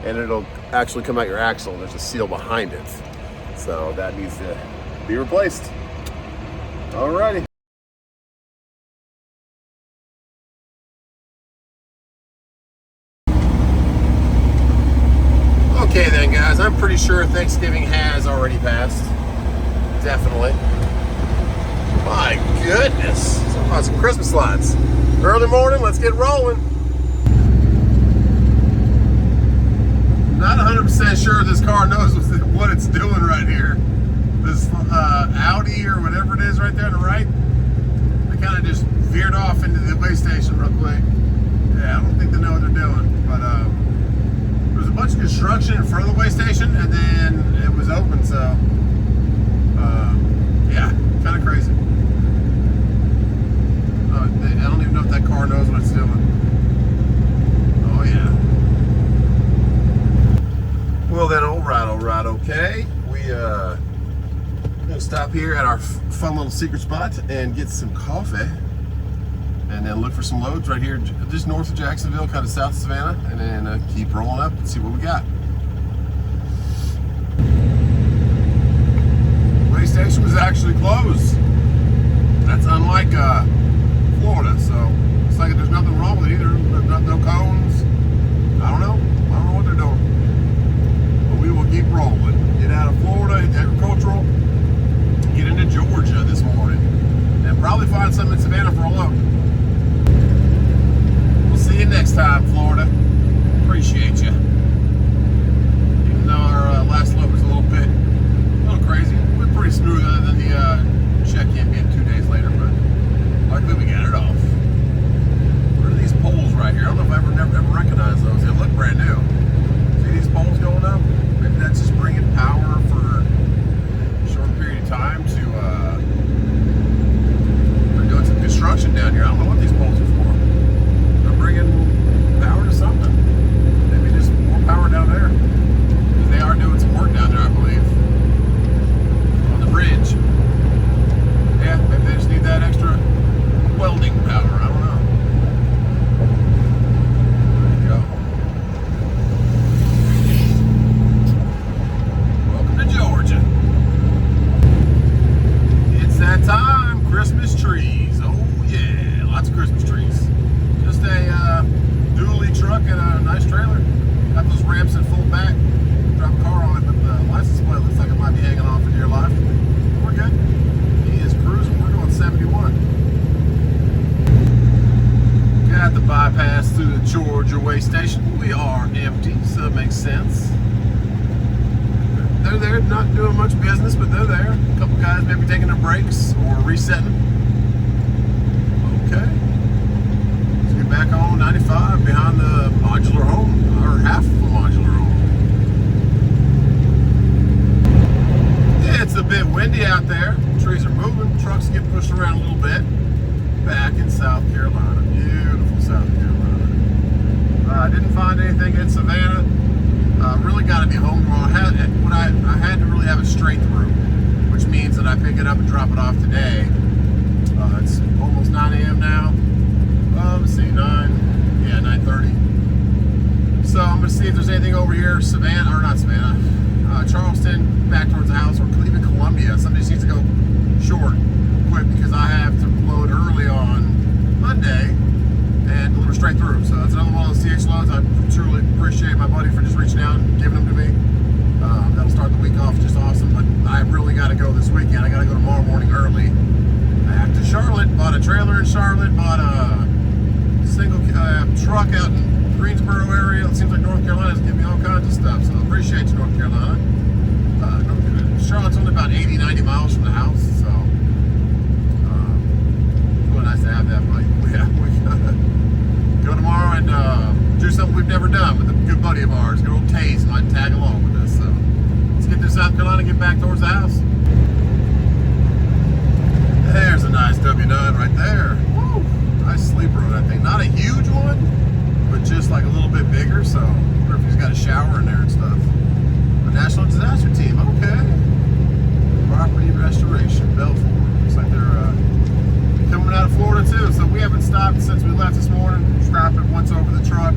and it'll actually come out your axle. There's a seal behind it. So that needs to be replaced. Alrighty. Okay then, guys, I'm pretty sure Thanksgiving has already passed. Definitely. My goodness. Talking about some Christmas lights. Early morning, let's get rolling. Not 100% sure this car knows what it's doing right here. This Audi or whatever it is right there on the right. They kind of just veered off into the way station real quick. Yeah, I don't think they know what they're doing. But there was a bunch of construction in front of the way station, and then it was open, so yeah, kind of crazy. I don't even know if that car knows what it's doing. Oh yeah. Well then, all right, okay. We're gonna stop here at our fun little secret spot and get some coffee, and then look for some loads right here, just north of Jacksonville, kind of south of Savannah, and then keep rolling up and see what we got. The way station was actually closed. That's unlike Florida, so it's like there's nothing wrong with it either. No cones. I don't know what they're doing. But we will keep rolling. Get out of Florida, hit agricultural, get into Georgia this morning, and probably find something in Savannah for a load. We'll see you next time, Florida. Appreciate you. Even though our last load was a little crazy, we're pretty smooth other than the check-in being 2 days later, but luckily we got it off. What are these poles right here? I don't know if I ever recognized those. They look brand new. See these poles going up? Maybe that's just bringing power for a short period of time to we're doing some construction down here. I don't know what these poles are for. They're bringing power to something. Maybe just more power down there. Because they are doing some work down there, I believe. On the bridge. Yeah, maybe they just need that extra welding power. I don't know. There you go. Welcome to Georgia. It's that time. Christmas trees. Oh yeah, lots of Christmas trees. Just a dually truck and a nice trailer. Got those ramps in full back. Drop a car on it, but the license plate looks like it might be hanging on for dear life. We're good. He is cruising. We're going 71. Got the bypass through the Georgia way station. We are empty, so it makes sense. They're there, not doing much business, but they're there. A couple guys maybe taking their breaks or resetting. Okay. Let's get back on 95 behind the modular home, or half of a modular home. Yeah, it's a bit windy out there. Trees are moving, trucks get pushed around a little bit. Back in South Carolina, beautiful South Carolina. I didn't find anything in Savannah. Really got to be home tomorrow. I had to really have it straight through, which means that I pick it up and drop it off today. It's almost 9 a.m. now. Let's see, 9:30. So I'm gonna see if there's anything over here, Savannah, or not Savannah, Charleston, back towards the house, or even Columbia. Somebody just needs to go short quick because I have to load early on Monday and deliver straight through. So that's another one of those CH loads. I truly appreciate my buddy for just reaching out and giving them to me. That'll start the week off just awesome, but I really got to go this weekend. I got to go tomorrow morning early. Back to Charlotte, bought a trailer in Charlotte, bought a single truck out in Greensboro area. It seems like North Carolina's giving me all kinds of stuff, so I appreciate you, North Carolina. Charlotte's only about 80, 90 miles from the house, so it's really nice to have that, but yeah, we gotta go tomorrow and do something we've never done with a good buddy of ours. Good old Taze might tag along with us, so let's get to South Carolina and get back towards the house. There's a nice W9 right there. Woo! Nice sleeper on that thing. Not a huge one, but just like a little bit bigger, so I wonder if he's got a shower in there and stuff. A National Disaster Team, okay. Property Restoration, Belfort. Looks like they're coming out of Florida too, so we haven't stopped since we left this morning. Stopped it once over the truck.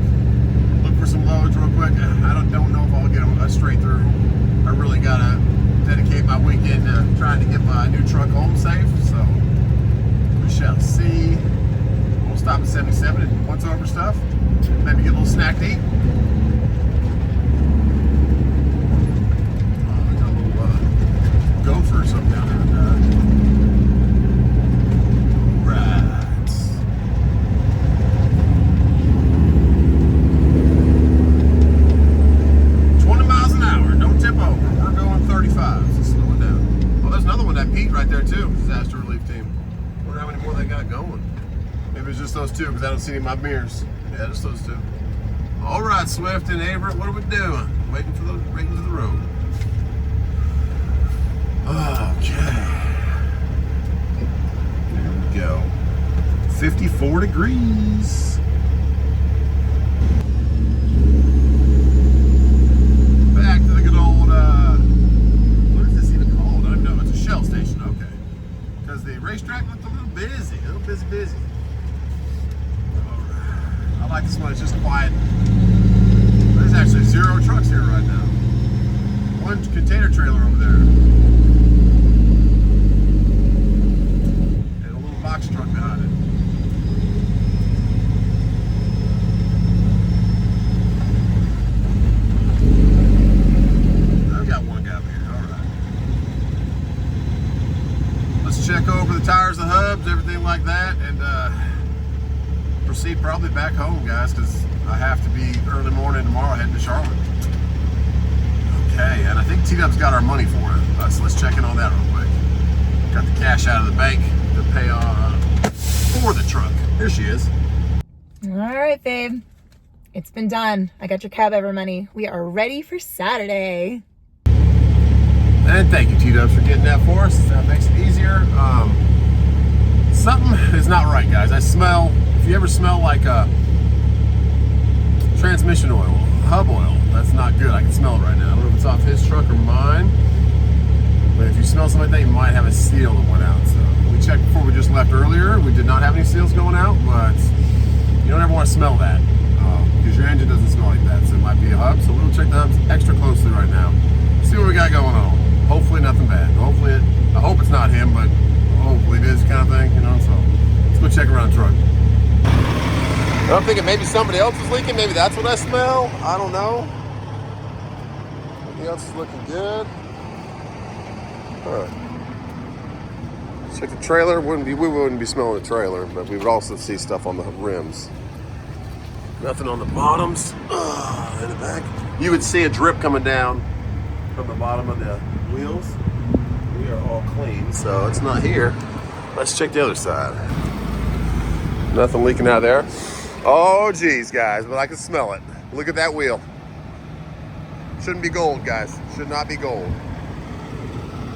Look for some loads real quick. I don't trying to get my new truck home safe, so we shall see. We'll stop at 77 and once over stuff. Maybe get a little snack to eat. Oh, we got a little gopher or something down there. Right. 20 miles an hour, don't tip over. We're going 35, so slow it down. Oh, there's another one that peaked right there too, disaster relief team. I wonder how many more they got going. Maybe it's just those two because I don't see any of my mirrors. Yeah, just those two. All right, Swift and Averett, what are we doing? Waiting for the ratings of the road. Okay. Here we go. 54 degrees. Back to the good old, what is this even called? I don't know. It's a Shell station. Okay. Because the racetrack looked a little busy. Busy. I like this one, it's just quiet. There's actually 0 trucks here right now. One container trailer over there. And a little box truck behind it. I've got one guy over here, all right. Let's check over the tires, the hubs, everything like that, and proceed probably back home, guys, because I have to be early morning tomorrow heading to Charlotte. Okay, and I think T-Dub's got our money for it, so let's check in on that real quick. Got the cash out of the bank to pay for the truck. Here she is. All right, babe. It's been done. I got your cab ever money. We are ready for Saturday. And thank you, T-Dubs, for getting that for us. That makes it easier. Something is not right, guys. I smell. If you ever smell like transmission oil, hub oil, that's not good. I can smell it right now. I don't know if it's off his truck or mine, but if you smell something like that, you might have a seal that went out. So we checked before we just left earlier. We did not have any seals going out, but you don't ever want to smell that because your engine doesn't smell like that. So it might be a hub. So we'll check the hubs extra closely right now. See what we got going on. Hopefully nothing bad. Hopefully I hope it's not him, but hopefully it is, kind of thing, you know. So let's go check around the truck. I'm thinking maybe somebody else is leaking. Maybe that's what I smell. I don't know. Everything else is looking good. Check the trailer. We wouldn't be smelling the trailer, but we would also see stuff on the rims. Nothing on the bottoms. In the back, you would see a drip coming down from the bottom of the wheels. We are all clean, so it's not here. Let's check the other side. Nothing leaking out of there. Oh, geez, guys, but I can smell it. Look at that wheel. Shouldn't be gold, guys. Should not be gold.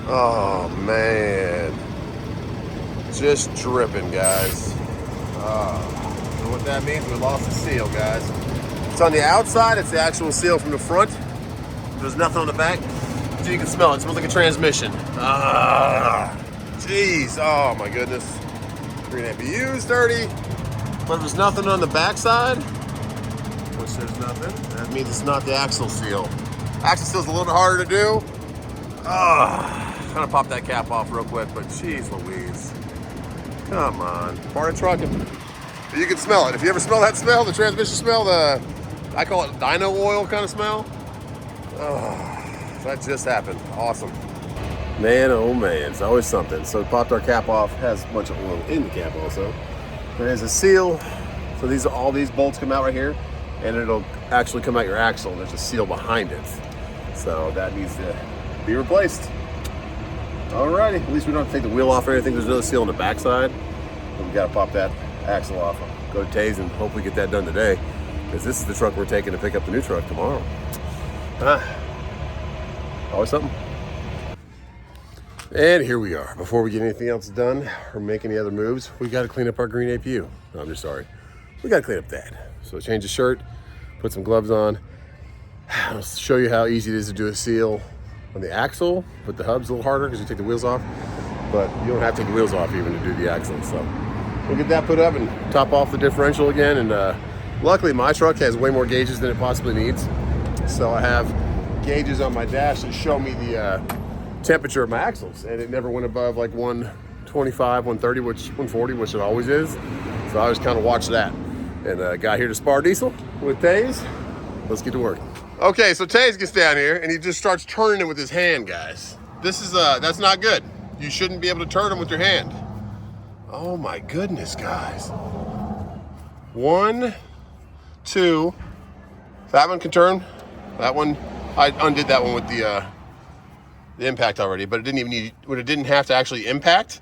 Oh, man. Just dripping, guys. So what that means, we lost the seal, guys. It's on the outside. It's the actual seal from the front. There's nothing on the back. So you can smell it. It smells like a transmission. Jeez. Oh, my goodness. Green APU's dirty. But there's nothing on the backside, which there's nothing. That means it's not the axle seal. Axle seal's a little bit harder to do. I'm gonna pop that cap off real quick, but geez Louise. Come on, part of trucking. You can smell it. If you ever smell that smell, the transmission smell, I call it dyno oil kind of smell. That just happened. Awesome. Man, oh man, it's always something. So we popped our cap off. Has a bunch of oil in the cap also. There's a seal, so all these bolts come out right here, and it'll actually come out your axle. There's a seal behind it, so that needs to be replaced. Alrighty, at least we don't have to take the wheel off or anything. There's another seal on the backside, but we gotta pop that axle off. Go to Taze and hopefully get that done today, because this is the truck we're taking to pick up the new truck tomorrow. Always something. And here we are. Before we get anything else done or make any other moves, we got to clean up our green APU. No, I'm just sorry. We got to clean up that. So change the shirt, put some gloves on. I'll show you how easy it is to do a seal on the axle. Put the hubs a little harder because you take the wheels off, but you don't have to take the wheels off even to do the axle. So we'll get that put up and top off the differential again. And luckily my truck has way more gauges than it possibly needs. So I have gauges on my dash that show me the temperature of my axles, and it never went above like 125, 130, 140, which it always is. So I just kind of watched that. And got here to spar diesel with Taze. Let's get to work. Okay, so Taze gets down here and he just starts turning it with his hand, guys. This is, that's not good. You shouldn't be able to turn them with your hand. Oh my goodness, guys. 1, 2. That one can turn. That one, I undid that one with the impact already, but it didn't even need, when it didn't have to actually impact,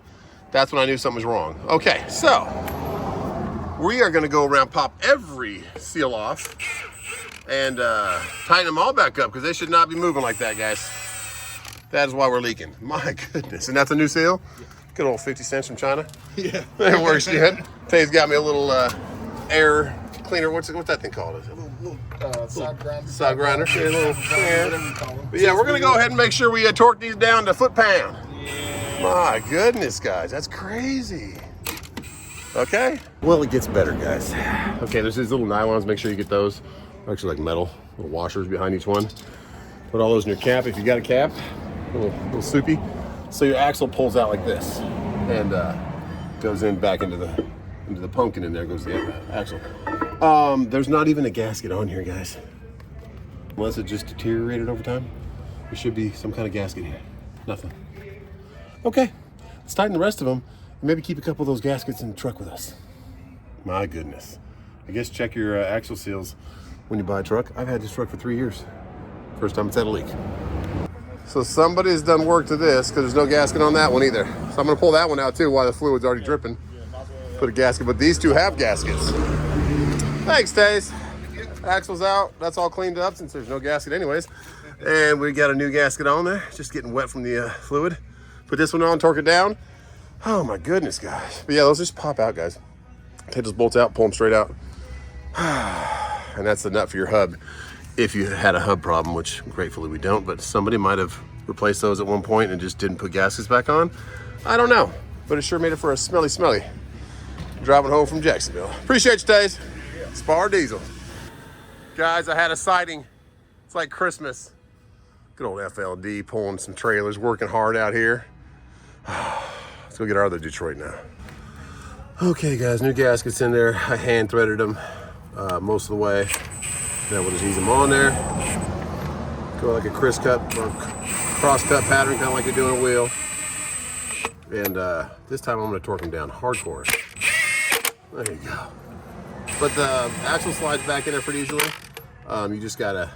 that's when I knew something was wrong. Okay, so we are gonna go around, pop every seal off, and tighten them all back up, because they should not be moving like that, guys. That is why we're leaking. My goodness. And that's a new seal? Yeah. Good old 50 cents from China. Yeah. It works good. Tate's got me a little air cleaner. What's that thing called? Side grinder. Side grinder. Yeah, a little air. But yeah, we're going to go ahead and make sure we torque these down to foot-pound. Yeah. My goodness, guys. That's crazy. Okay. Well, it gets better, guys. Okay, there's these little nylons. Make sure you get those. They're actually like metal. Little washers behind each one. Put all those in your cap if you got a cap. A little soupy. So your axle pulls out like this and goes in back into the pumpkin, and there goes the axle. There's not even a gasket on here, guys. Unless it just deteriorated over time. There should be some kind of gasket here. Nothing. Okay, let's tighten the rest of them and maybe keep a couple of those gaskets in the truck with us. My goodness. I guess check your axle seals when you buy a truck. I've had this truck for 3 years. First time it's had a leak. So somebody's done work to this, because there's no gasket on that one either. So I'm gonna pull that one out too while the fluid's already dripping. Put a gasket, but these two have gaskets. Thanks, Taze. Axle's out, that's all cleaned up since there's no gasket anyways. And we got a new gasket on there, just getting wet from the fluid. Put this one on, torque it down. Oh my goodness, guys. But yeah, those just pop out, guys. Take those bolts out, pull them straight out. And that's the nut for your hub. If you had a hub problem, which gratefully we don't, but somebody might have replaced those at one point and just didn't put gaskets back on. I don't know, but it sure made it for a smelly driving home from Jacksonville. Appreciate you, Taze. Spar diesel. Guys, I had a sighting. It's like Christmas. Good old FLD pulling some trailers, working hard out here. Let's go get our other Detroit now. Okay, guys, new gaskets in there. I hand threaded them most of the way. Now we'll just ease them on there. Go like a cross cut pattern, kind of like you do on a wheel. And this time I'm going to torque them down hardcore. There you go. But the axle slides back in there pretty easily. You just gotta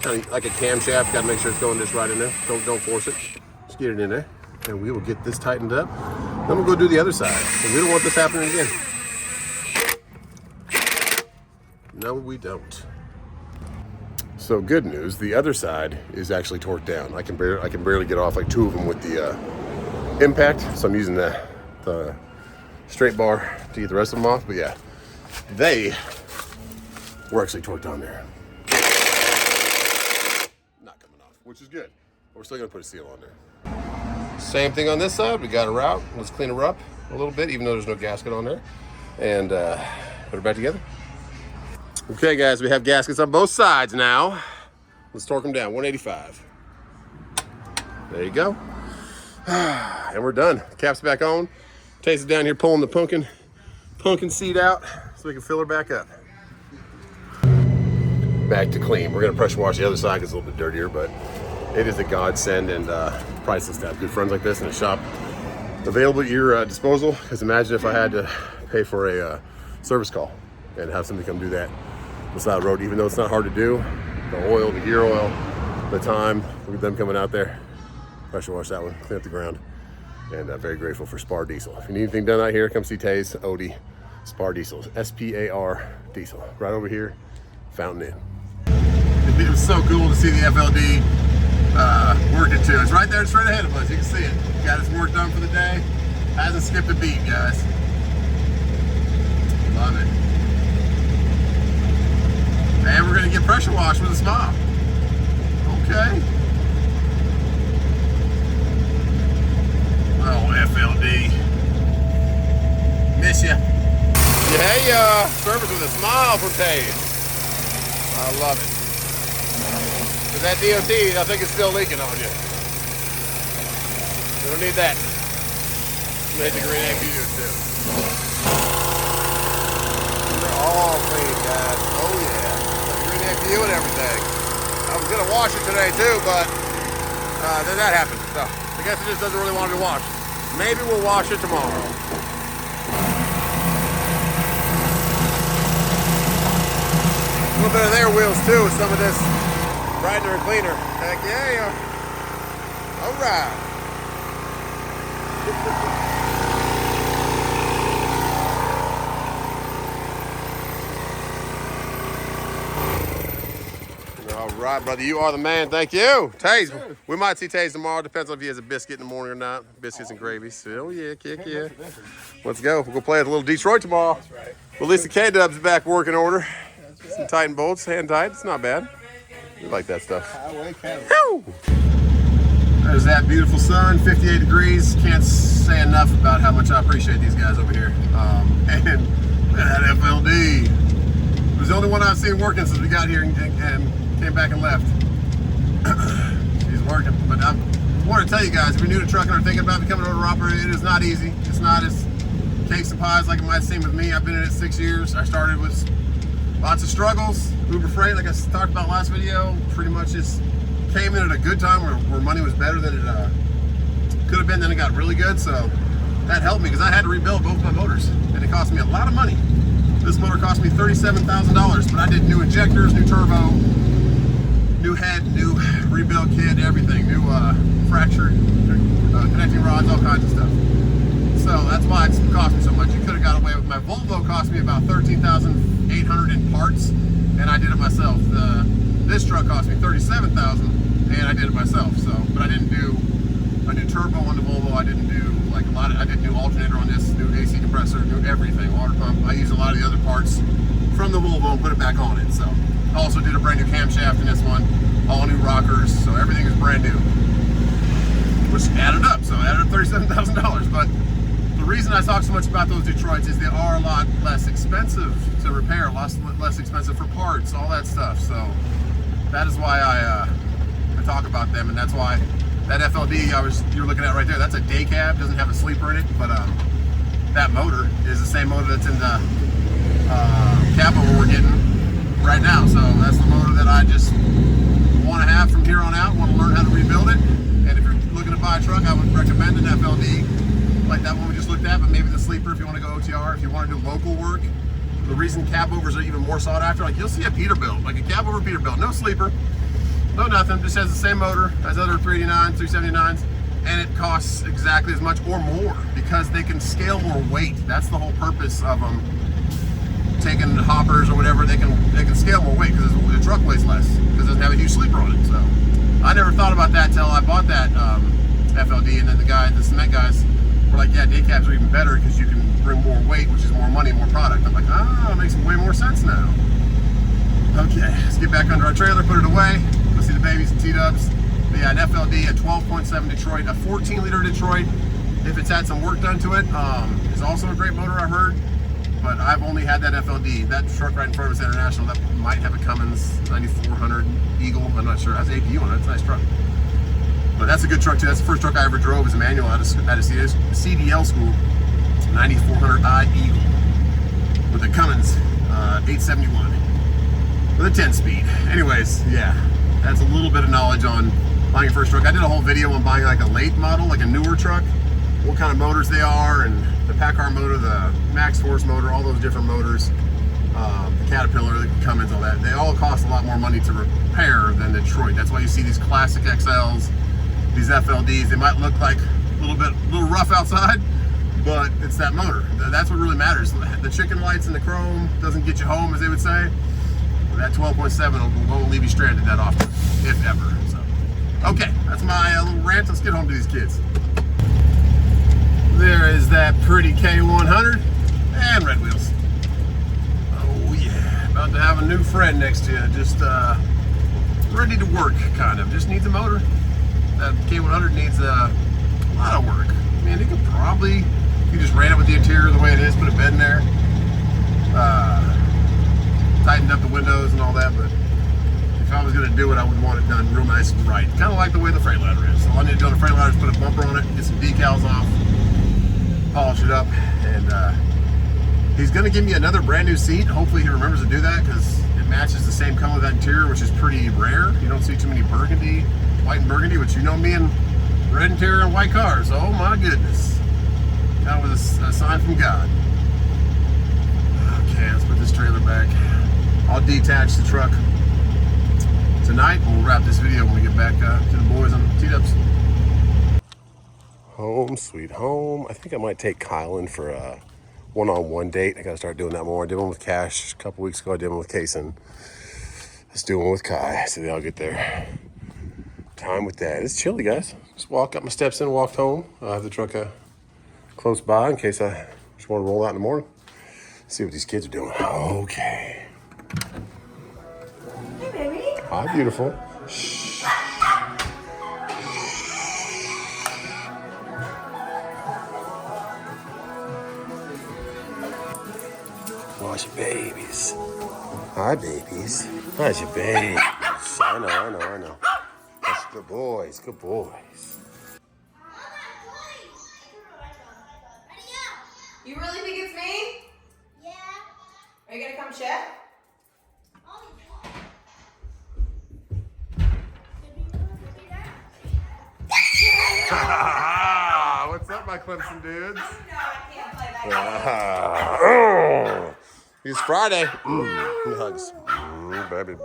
kind of like a camshaft. Got to make sure it's going just right in there. Don't force it. Just get it in there, and we will get this tightened up. Then we'll go do the other side. And we don't want this happening again. No, we don't. So good news, the other side is actually torqued down. I can barely get off like 2 of them with the impact. So I'm using the straight bar to get the rest of them off. But yeah, they were actually torqued on there. Not coming off, which is good. But we're still gonna put a seal on there. Same thing on this side. We got her out. Let's clean her up a little bit, even though there's no gasket on there. And put her back together. Okay, guys, we have gaskets on both sides now. Let's torque them down, 185. There you go. And we're done. Cap's back on. Taze is down here pulling the pumpkin seed out so we can fill her back up. Back to clean. We're gonna pressure wash the other side because it's a little bit dirtier, but it is a godsend and priceless to have good friends like this in a shop available at your disposal. Because imagine if I had to pay for a service call and have somebody come do that on the side of the road, even though it's not hard to do. The oil, the gear oil, the time, look at them coming out there. Pressure wash that one, clean up the ground. And very grateful for Spar Diesel. If you need anything done out here, come see Taze, Odie, Spar Diesel, S-P-A-R Diesel. Right over here, Fountain Inn. It was so cool to see the FLD working too. It's right there, straight ahead of us. You can see it. Got his work done for the day. Hasn't skipped a beat, guys. Love it. And we're gonna get pressure washed with a smile. Okay. Oh, FLD. Miss ya. Yeah, service with a smile from Taze. I love it. But that DOT, I think it's still leaking on you. We don't need that. Made the green APU too. They're all clean, guys. Oh yeah. The green APU and everything. I was gonna wash it today too, but then that happened. So I guess it just doesn't really want to be washed. Maybe we'll wash it tomorrow. A little bit of their wheels too with some of this brightener and cleaner. Heck yeah. All right. All right, brother, you are the man. Thank you. Taze, we might see Taze tomorrow. Depends on if he has a biscuit in the morning or not. Biscuits and gravy. So, yeah, kick yeah. Let's go. We'll go play at a little Detroit tomorrow. That's right. Well, at least the K-Dub's back working order. Some Titan bolts, hand tight. It's not bad. We like that stuff. There's that beautiful sun, 58 degrees. Can't say enough about how much I appreciate these guys over here. And that FLD. It was the only one I've seen working since we got here and came back and left. She's working. But I want to tell you guys, if you're new to trucking or thinking about becoming an owner operator, it is not easy. It's not as cakes and pies like it might seem with me. I've been in it 6 years. I started with lots of struggles. Uber Freight, like I talked about last video, pretty much just came in at a good time where money was better than it could have been. Then it got really good, so that helped me because I had to rebuild both my motors, and it cost me a lot of money. This motor cost me $37,000, but I did new injectors, new turbo, new head, new rebuild kit, everything, new fractured connecting rods, all kinds of stuff. So that's why it's cost me so much. You could have got away with my Volvo. Cost me about $13,800 in parts, and I did it myself. This truck cost me $37,000, and I did it myself. So, but I didn't do a new turbo on the Volvo. I didn't do like a lot of. I did new alternator on this, new AC compressor, new everything, water pump. I used a lot of the other parts from the Volvo and put it back on it. So, also did a brand new camshaft in this one, all new rockers. So everything is brand new, which added up. So I added up $37,000, but. The reason I talk so much about those Detroits is they are a lot less expensive to repair, a lot less expensive for parts, all that stuff. So that is why I talk about them, and that's why that FLD you're looking at right there, that's a day cab, doesn't have a sleeper in it, but that motor is the same motor that's in the cab over we're getting right now. So that's the motor that I just want to have from here on out, want to learn how to rebuild it. And if you're looking to buy a truck, I would recommend an FLD. Like that one we just looked at, but maybe the sleeper if you want to go OTR. If you want to do local work, the reason cab overs are even more sought after, like you'll see a Peterbilt, like a cab over Peterbilt, no sleeper, no nothing, just has the same motor as other 389s, 379s, and it costs exactly as much or more because they can scale more weight. That's the whole purpose of them taking hoppers or whatever. They can scale more weight because the truck weighs less because it doesn't have a huge sleeper on it. So I never thought about that till I bought that FLD, and then the cement guys. We're like, yeah, day cabs are even better because you can bring more weight, which is more money, more product. I'm like, it makes way more sense now. Okay, let's get back under our trailer, put it away. Go see the babies and T-dubs. But yeah, an FLD, a 12.7 Detroit, a 14-liter Detroit. If it's had some work done to it, it's also a great motor, I heard. But I've only had that FLD. That truck right in front of us, International, that might have a Cummins 9400 Eagle. I'm not sure. It has APU on it. It's a nice truck. But that's a good truck too. That's the first truck I ever drove as a manual out of CDL school. 9400i Eagle with a Cummins 871 with a 10-speed. Anyways, yeah, that's a little bit of knowledge on buying your first truck. I did a whole video on buying like a late model, like a newer truck, what kind of motors they are, and the Packard motor, the Max Force motor, all those different motors, the Caterpillar, the Cummins, all that. They all cost a lot more money to repair than the Detroit. That's why you see these classic XLs. These FLDs, they might look like a little rough outside, but it's that motor. That's what really matters. The chicken lights and the chrome doesn't get you home, as they would say. That 12.7 won't leave you stranded that often, if ever. So, okay, that's my little rant. Let's get home to these kids. There is that pretty K100 and red wheels. Oh yeah, about to have a new friend next to you. Just ready to work, kind of. Just needs a motor. That K100 needs a lot of work. I mean, it could probably, you just ran it with the interior the way it is, put a bed in there, tightened up the windows and all that, but if if I was going to do it, I would want it done real nice and right. Kind of like the way the freight ladder is. So all I need to do on the freight ladder is put a bumper on it, get some decals off, polish it up, and he's going to give me another brand new seat. Hopefully he remembers to do that because it matches the same color of that interior, which is pretty rare. You don't see too many burgundy, white and burgundy, which you know me and red interior and white cars. Oh my goodness. That was a sign from God. Okay, let's put this trailer back. I'll detach the truck tonight, and we'll wrap this video when we get back to the boys on T-Dubs. Home sweet home. I think I might take Kylan for a one-on-one date. I gotta start doing that more. I did one with Cash a couple weeks ago. I did one with Kason. Let's do one with Kai, so they all get their time with that. It's chilly, guys. Just got my steps in, walked home. I have the truck close by in case I just want to roll out in the morning. See what these kids are doing. Okay. Hey, baby. Hi, beautiful. Shh. Watch your babies. Hi, babies. How's your babies? I know. That's good boys, good boys. You really think it's me? Yeah. Are you gonna come check? What's up, my Clemson dudes? No, I can't play that. It's Friday. Hugs. Babies.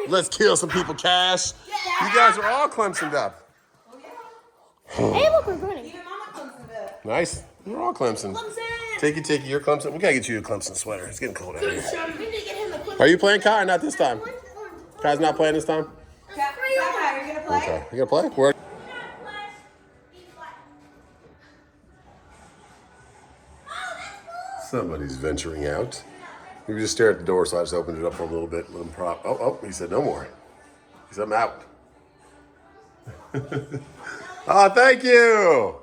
Let's kill some people, Cash. You guys are all Clemsoned up. Hey, look, we're running. Even Mama Simpsonville. Nice. You're all Clemson. Takey, you're Clemson. We gotta get you a Clemson sweater. It's getting cold out here. Are you playing Kai or not this time? Kai's not playing this time? Cat, are you gonna play? Okay. You gonna play? Where? Somebody's venturing out. You can just stare at the door, so I just opened it up for him a little bit. Let him prop. Oh, he said no more. He said I'm out. Oh, thank you.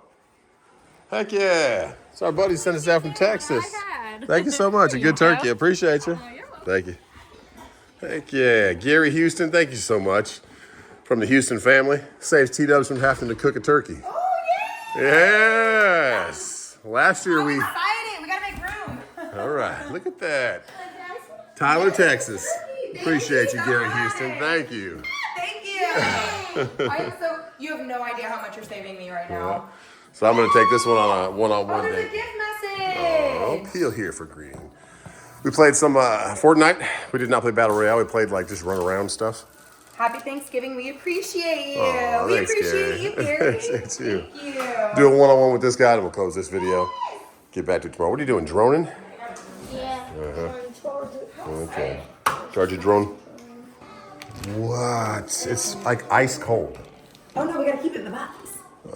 Heck yeah. So our buddy sent us out from Texas. Thank you so much. A good turkey. Appreciate you. Thank you. Heck yeah. Gary Houston, thank you so much. From the Houston family. Saves T-Dubs from having to cook a turkey. Oh, yeah. Yes. Last year we... Excited. We gotta make room. All right. Look at that. Tyler, Texas. Appreciate you, Gary Houston. Thank you. Thank you. You have no idea how much you're saving me right now. So I'm going to take this one on a one-on-one There's a date. gift message. Oh, peel here for greeting. We played some Fortnite. We did not play Battle Royale. We played like just run around stuff. Happy Thanksgiving. We appreciate you. Oh, We thanks, appreciate you, Gary. It's you. Thank you. Do a one-on-one with this guy, and we'll close this video. Get back to it tomorrow. What are you doing, droning? Yeah. Okay. Charge your drone. What? It's like ice cold. Oh, no, we gotta keep it in the box.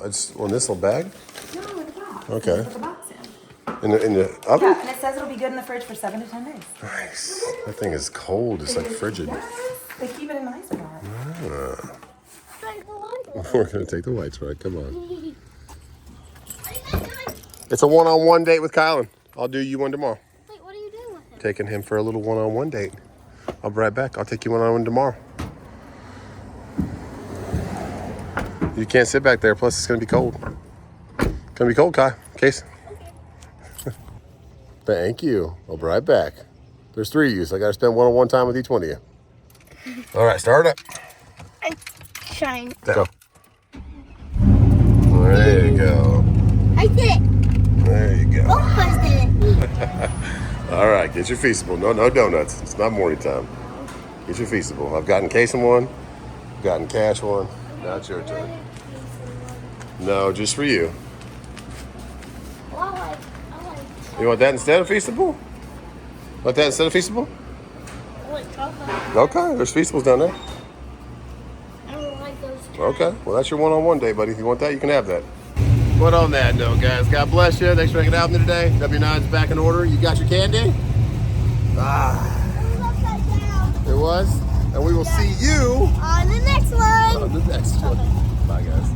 It's on this little bag? No, in the box. Okay. Put the box in. In the oven? Yeah, and it says it'll be good in the fridge for 7 to 10 days. Nice. That thing is cold. It's like frigid. Yes, they keep it in the ice box. We're going to take the whites, right? Come on. It's a one-on-one date with Kylan. I'll do you one tomorrow. Wait, what are you doing with him? Taking him for a little one-on-one date. I'll be right back. I'll take you one-on-one tomorrow. You can't sit back there. Plus, it's going to be cold. It's going to be cold, Kai. Case. Okay. Thank you. I'll be right back. There's 3 of you, so I got to spend one-on-one time with each one of you. All right, start up. Shine. Go. There you go. I did it. There you go. Both of us did it. All right, get your feastable. No donuts. It's not morning time. Get your feastable. I've gotten Kason one. I've gotten Cash one. Now it's your turn. No, just for you. Well, I like You want that instead of feastable? Want that instead of feastable? chocolate. Okay, there's feastables down there. I don't like those. Okay, well that's your one-on-one day, buddy. If you want that, you can have that. But on that note, guys, God bless you. Thanks for hanging out with me today. W9's back in order. You got your candy? Upside down. It was. And we will see you On the next one. on the next one. Bye, guys.